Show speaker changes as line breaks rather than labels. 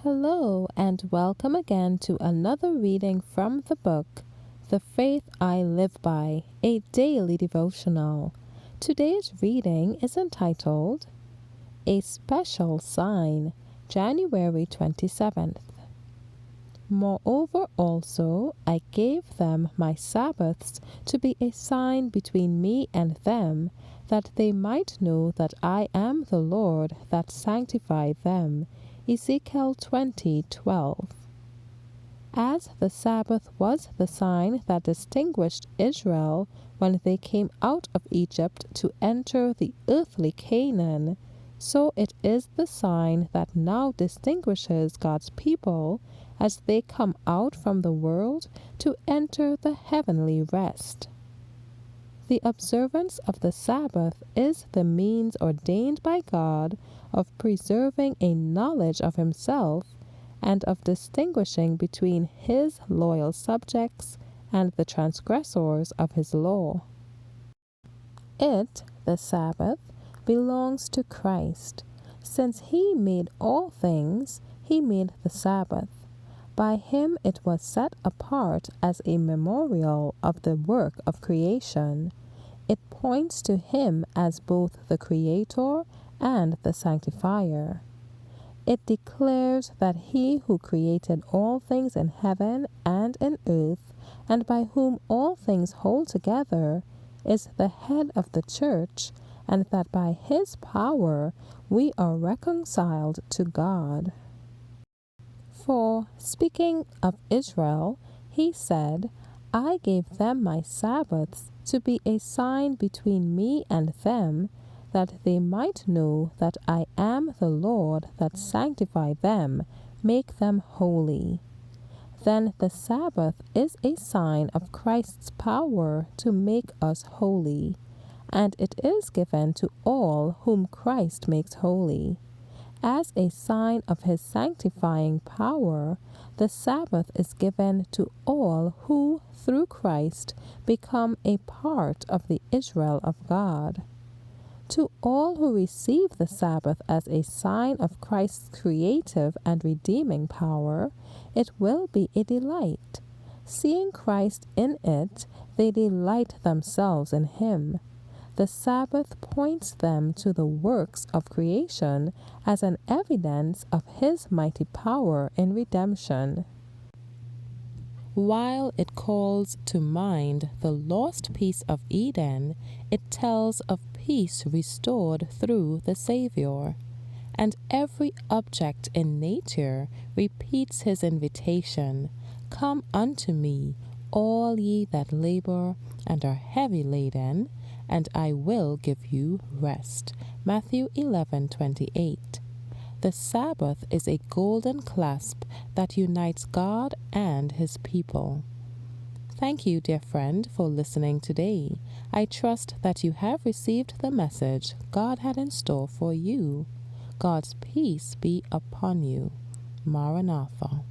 Hello, and welcome again to another reading from the book, The Faith I Live By, a daily devotional. Today's reading is entitled, A Special Sign, January 27th. Moreover also I gave them my Sabbaths to be a sign between me and them, that they might know that I am the Lord that sanctified them. Ezekiel 20:12. As the Sabbath was the sign that distinguished Israel when they came out of Egypt to enter the earthly Canaan, so it is the sign that now distinguishes God's people as they come out from the world to enter the heavenly rest. The observance of the Sabbath is the means ordained by God of preserving a knowledge of Himself and of distinguishing between His loyal subjects and the transgressors of His law. It, the Sabbath, belongs to Christ. Since He made all things, He made the Sabbath. By Him it was set apart as a memorial of the work of creation. It points to Him as both the Creator and the Sanctifier. It declares that He who created all things in heaven and in earth, and by whom all things hold together, is the head of the church, and that by His power we are reconciled to God. For, speaking of Israel, He said, I gave them my Sabbaths to be a sign between me and them, that they might know that I am the Lord that sanctify them, make them holy. Then the Sabbath is a sign of Christ's power to make us holy, and it is given to all whom Christ makes holy. As a sign of His sanctifying power, the Sabbath is given to all who, through Christ, become a part of the Israel of God. To all who receive the Sabbath as a sign of Christ's creative and redeeming power, it will be a delight. Seeing Christ in it, they delight themselves in Him. The Sabbath points them to the works of creation as an evidence of His mighty power in redemption. While it calls to mind the lost peace of Eden, it tells of peace restored through the Savior. And every object in nature repeats His invitation, Come unto me, all ye that labor and are heavy laden, and I will give you rest. Matthew 11:28. The Sabbath is a golden clasp that unites God and His people. Thank you, dear friend, for listening today. I trust that you have received the message God had in store for you. God's peace be upon you. Maranatha.